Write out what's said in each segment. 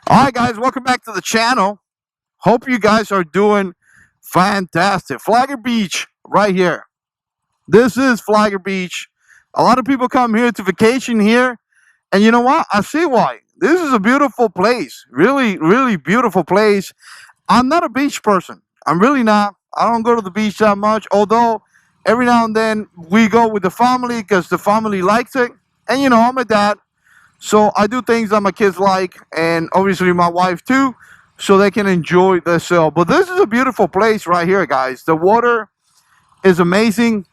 Alright guys, welcome back to the channel. Hope you guys are doing fantastic. Flagler Beach right here. This is Flagler Beach. A lot of people come here to vacation here, and you know what? I see why. This is a beautiful place. Really, really beautiful place. I'm not a beach person. I'm really not. I don't go to the beach that much, although every now and then we go with the family because the family likes it. And you know, I'm a dad. So I do things that my kids like, and obviously my wife too, so they can enjoy themselves. But this is a beautiful place right here, guys. The water is amazing,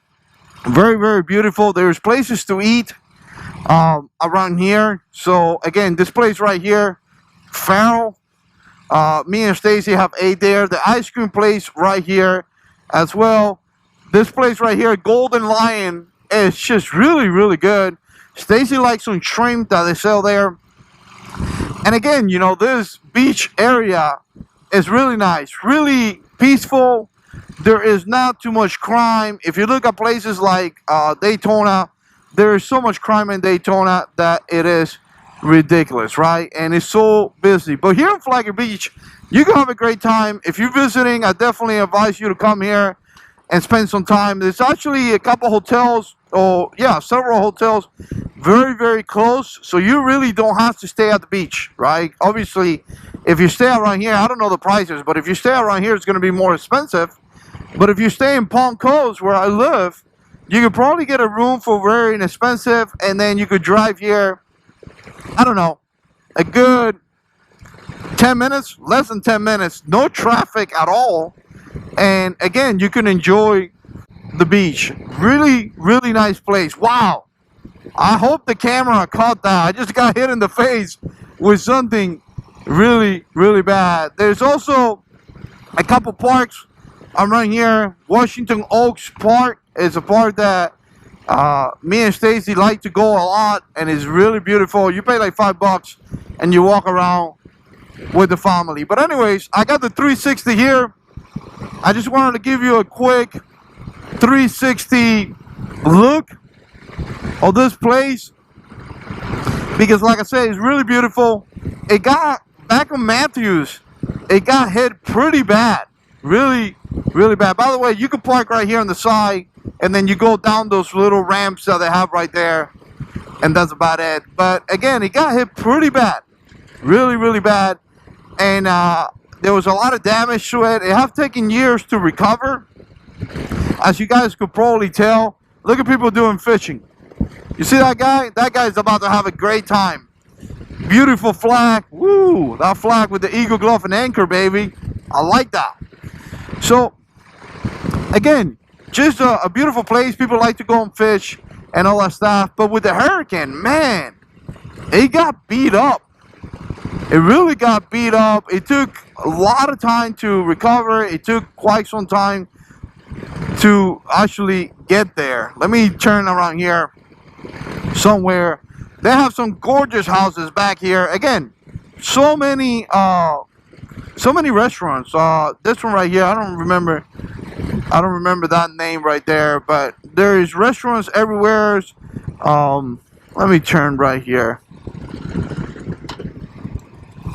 very, very beautiful. There's places to eat around here. So again, this place right here, Farrell, me and Stacy have ate there. The ice cream place right here as well. This place right here, Golden Lion, is just really, really good. Stacy likes some shrimp that they sell there. And again, you know, this beach area is really nice, really peaceful. There is not too much crime. If you look at places like Daytona, there is so much crime in Daytona that it is ridiculous, right? And it's so busy. But here in Flagler Beach, you can have a great time. If you're visiting, I definitely advise you to come here and spend some time. There's actually a couple hotels, several hotels very, very close, so you really don't have to stay at the beach, right? Obviously, if you stay around here, I don't know the prices, but if you stay around here, it's going to be more expensive. But if you stay in Palm Coast, where I live, you could probably get a room for very inexpensive, and then you could drive here, I don't know, a good 10 minutes, less than 10 minutes, no traffic at all. And again, you can enjoy the beach. Really, really nice place. Wow. I hope the camera caught that. I just got hit in the face with something really, really bad. There's also a couple parks around here. Washington Oaks Park is a park that me and Stacy like to go a lot, and it's really beautiful. You pay like $5 and you walk around with the family. But anyways, I got the 360 here. I just wanted to give you a quick 360 look of this place, because like I said, it's really beautiful. It got, back on Matthews, it got hit pretty bad, really, really bad. By the way, you can park right here on the side, and then you go down those little ramps that they have right there, and that's about it. But again, it got hit pretty bad, really, really bad. And there was a lot of damage to it. It have taken years to recover, as you guys could probably tell. Look at people doing fishing. You see that guy? That guy is about to have a great time. Beautiful flag. Woo! That flag with the eagle glove and anchor, baby. I like that. So, again, just a beautiful place. People like to go and fish and all that stuff. But with the hurricane, man, it got beat up. It really got beat up. It took a lot of time to recover. It took quite some time to actually get there. Let me turn around here somewhere. They have some gorgeous houses back here. Again, so many restaurants. This one right here, I don't remember that name right there, but there is restaurants everywhere. Let me turn right here.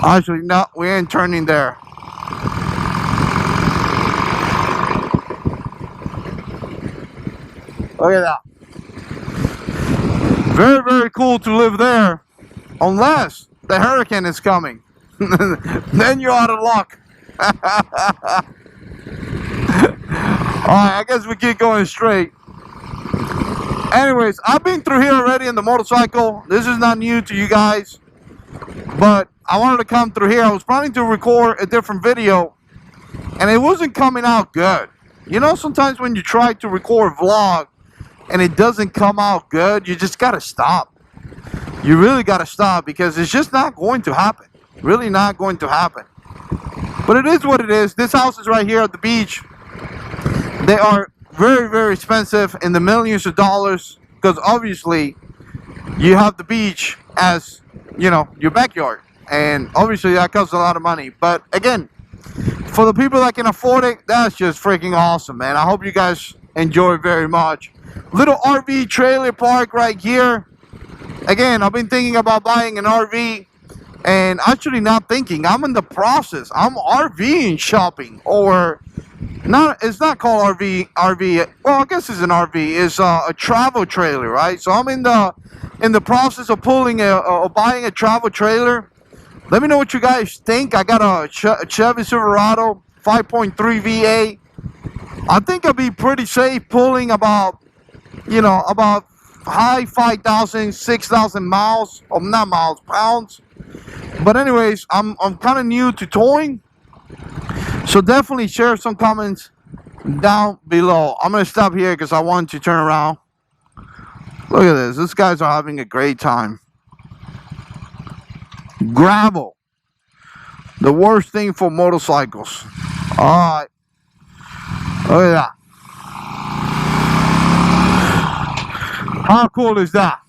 Actually, no, we ain't turning there. Look at that. Very, very cool to live there. Unless the hurricane is coming. Then you're out of luck. Alright, I guess we keep going straight. Anyways, I've been through here already in the motorcycle. This is not new to you guys. But I wanted to come through here. I was planning to record a different video, and it wasn't coming out good. You know, sometimes when you try to record a vlog and it doesn't come out good, you just gotta stop. You really gotta stop, because it's just not going to happen. Really not going to happen. But it is what it is. This house is right here at the beach. They are very, very expensive, in the millions of dollars, because obviously you have the beach as, you know, your backyard, and obviously that costs a lot of money. But again, for the people that can afford it, that's just freaking awesome, man. I hope you guys enjoy it very much. Little RV trailer park right here. Again, I've been thinking about buying an RV, and actually not thinking. I'm in the process. I'm RVing shopping, or not. It's not called RV. Well, I guess it's an RV. It's a travel trailer, right? So I'm in the process of buying a travel trailer. Let me know what you guys think. I got a Chevy Silverado 5.3 V8. I think I'll be pretty safe pulling about high 5,000, 6,000 miles. Oh, not miles, pounds. But anyways, I'm kind of new to towing, so definitely share some comments down below. I'm gonna stop here because I want to turn around. Look at this. These guys are having a great time. Gravel, the worst thing for motorcycles. All right, look at that. How cool is that?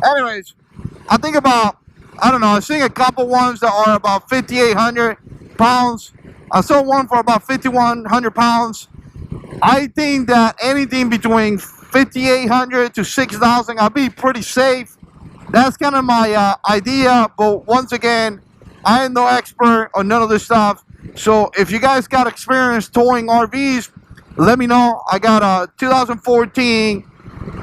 Anyways, I don't know, I seen a couple ones that are about 5,800 pounds. I saw one for about 5,100 pounds. I think that anything between 5,800 to 6,000, I'll be pretty safe. That's kind of my idea, but once again, I am no expert on none of this stuff. So if you guys got experience towing RVs, let me know. I got a 2014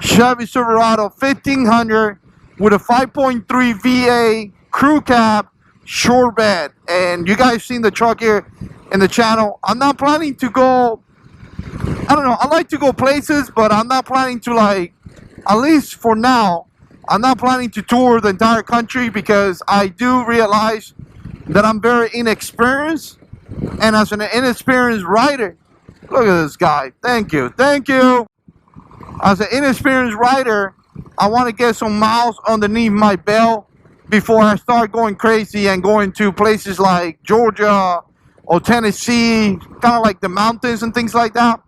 Chevy Silverado 1500 with a 5.3 V8 crew cab shore bed, and you guys seen the truck here in the channel. I'm not planning to go, I don't know, I like to go places, but I'm not planning to, like, at least for now, I'm not planning to tour the entire country, because I do realize that I'm very inexperienced, and as an inexperienced rider, look at this guy, thank you. As an inexperienced rider, I want to get some miles underneath my belt before I start going crazy and going to places like Georgia or Tennessee, kind of like the mountains and things like that.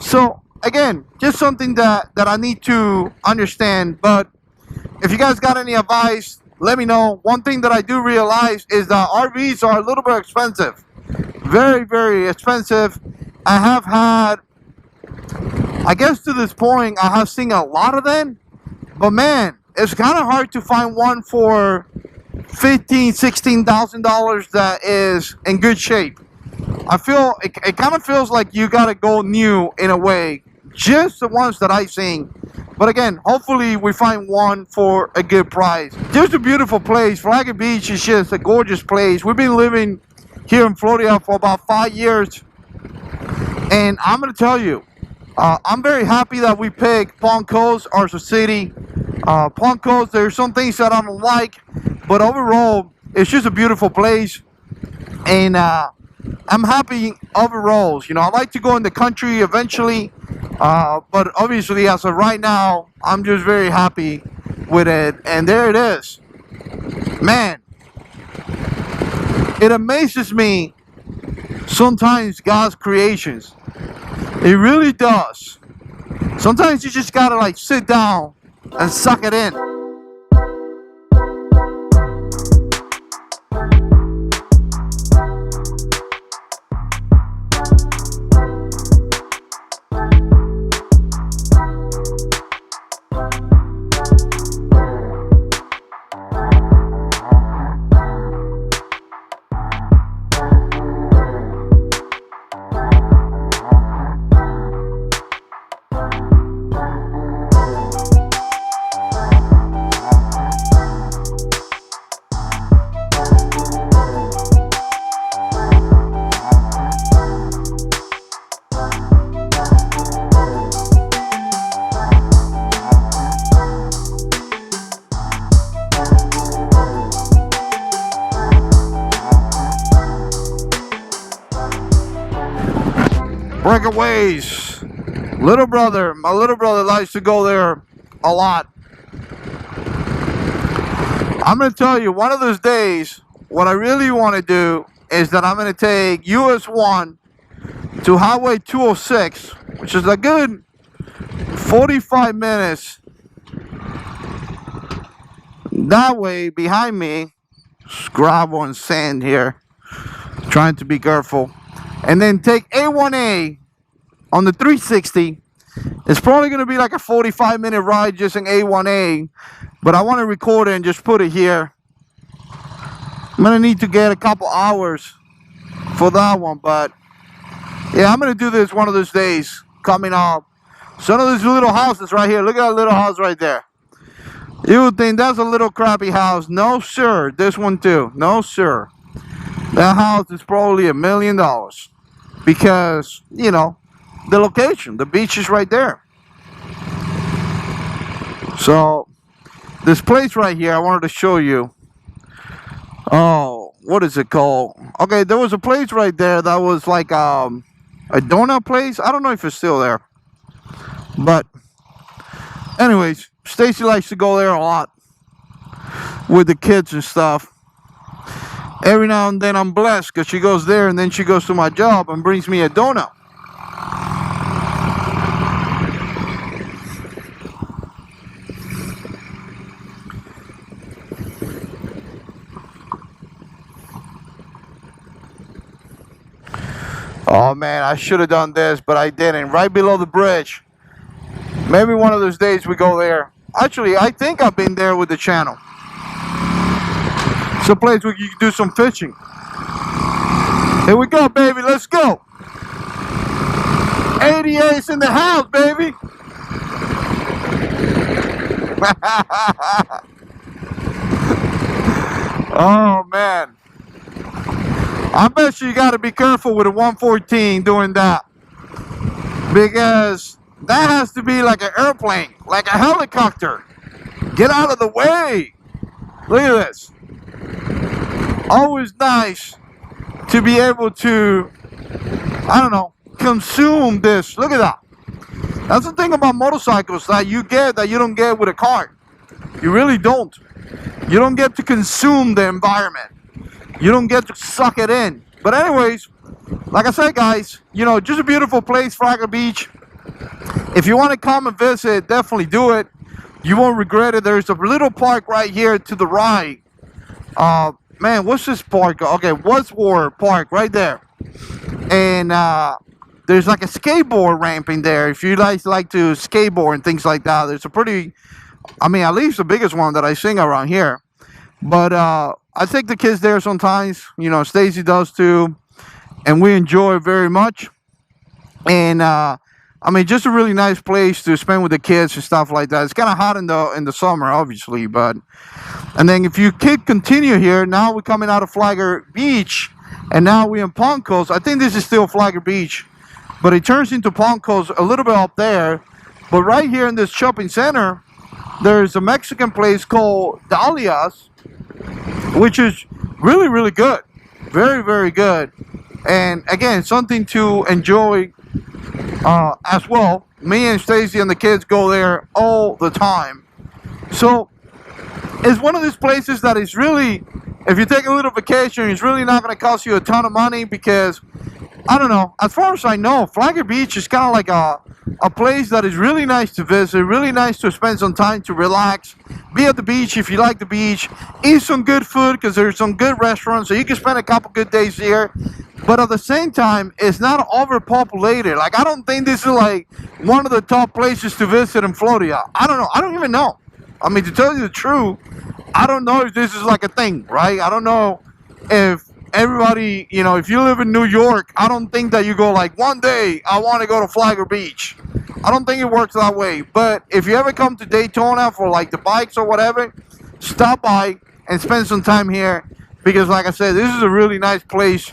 So again, just something that I need to understand. But if you guys got any advice, let me know. One thing that I do realize is that RVs are a little bit expensive. Very, very expensive. I have had, I guess to this point, I have seen a lot of them. But man, it's kind of hard to find one for $16,000 that is in good shape. I feel it kind of feels like you gotta go new in a way. Just the ones that I've seen. But again, hopefully we find one for a good price. Just a beautiful place. Flagler Beach is just a gorgeous place. We've been living here in Florida for about 5 years, and I'm gonna tell you, I'm very happy that we picked Palm Coast as a city. Palm Coast, there's some things that I don't like, but overall, it's just a beautiful place, and I'm happy overall. You know, I like to go in the country eventually, but obviously, as of right now, I'm just very happy with it. And there it is, man. It amazes me sometimes, God's creations. It really does. Sometimes you just gotta, like, sit down and suck it in. Breakaways. My little brother likes to go there a lot. I'm going to tell you, one of those days, what I really want to do is that I'm going to take US 1 to Highway 206, which is a good 45 minutes that way. Behind me, it's gravel and sand here. Trying to be careful. And then take A1A on the 360 It's probably going to be like a 45-minute ride just in A1A, but I want to record it and just put it here. I'm going to need to get a couple hours for that one, but yeah, I'm going to do this one of those days coming up. Some of these little houses right here. Look at that little house right there. You would think that's a little crappy house. No, sir. This one too. No, sir. That house is probably $1 million because, you know, the location. The beach is right there. So, this place right here, I wanted to show you. Oh, what is it called? Okay, there was a place right there that was like a donut place. I don't know if it's still there. But, anyways, Stacy likes to go there a lot with the kids and stuff. Every now and then I'm blessed because she goes there and then she goes to my job and brings me a donut. Oh man, I should have done this, but I didn't. Right below the bridge. Maybe one of those days we go there. Actually, I think I've been there with the channel. It's a place where you can do some fishing. Here we go, baby. Let's go. 88's in the house, baby. Oh, man. I bet you got to be careful with a 114 doing that. Because that has to be like an airplane, like a helicopter. Get out of the way. Look at this. Always nice to be able to, I don't know, consume this. Look at that. That's the thing about motorcycles that you get that you don't get with a car. You really don't. You don't get to consume the environment. You don't get to suck it in. But anyways, like I said, guys, you know, just a beautiful place, Flagler Beach. If you want to come and visit, definitely do it. You won't regret it. There's a little park right here to the right. Man, what's this park? Okay, Wadsworth Park right there. And there's like a skateboard ramp in there. If you guys like to skateboard and things like that, there's a pretty, I mean, at least the biggest one that I seen around here. But I take the kids there sometimes. You know, Stacy does too. And we enjoy it very much. And I mean, just a really nice place to spend with the kids and stuff like that. It's kind of hot in the summer, obviously, but and then if you continue here, now we're coming out of Flagler Beach, and now we're in Palm Coast. I think this is still Flagler Beach, but it turns into Palm Coast a little bit up there. But right here in this shopping center, there's a Mexican place called Dahlia's, which is really, really good, very, very good, and again, something to enjoy. As well. Me and Stacy and the kids go there all the time. So it's one of these places that is really, if you take a little vacation, it's really not going to cost you a ton of money because, I don't know, as far as I know, Flagler Beach is kind of like a place that is really nice to visit, really nice to spend some time to relax, be at the beach if you like the beach, eat some good food because there's some good restaurants, so you can spend a couple good days here. But at the same time, it's not overpopulated. Like, I don't think this is like one of the top places to visit in Florida. I don't know. I don't even know. I mean, to tell you the truth, I don't know if this is like a thing, right? I don't know if everybody, you know, if you live in New York, I don't think that you go like, one day I want to go to Flagler Beach. I don't think it works that way. But if you ever come to Daytona for like the bikes or whatever, stop by and spend some time here. Because like I said, this is a really nice place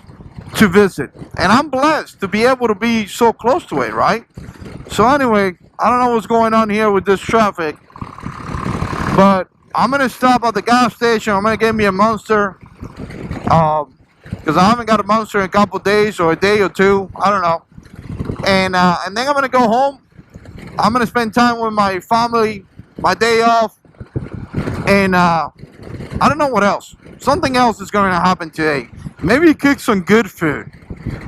to visit, and I'm blessed to be able to be so close to it, right? So anyway, I don't know what's going on here with this traffic, but I'm gonna stop at the gas station. I'm gonna get me a Monster, because I haven't got a Monster in a couple days or a day or two, I don't know. And then I'm gonna go home. I'm gonna spend time with my family, my day off, and I don't know what else. Something else is going to happen today. Maybe cook some good food.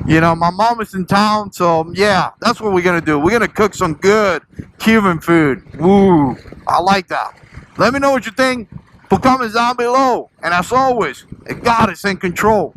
You know, my mom is in town, so yeah, that's what we're going to do. We're going to cook some good Cuban food. Woo, I like that. Let me know what you think. Put comments down below. And as always, God is in control.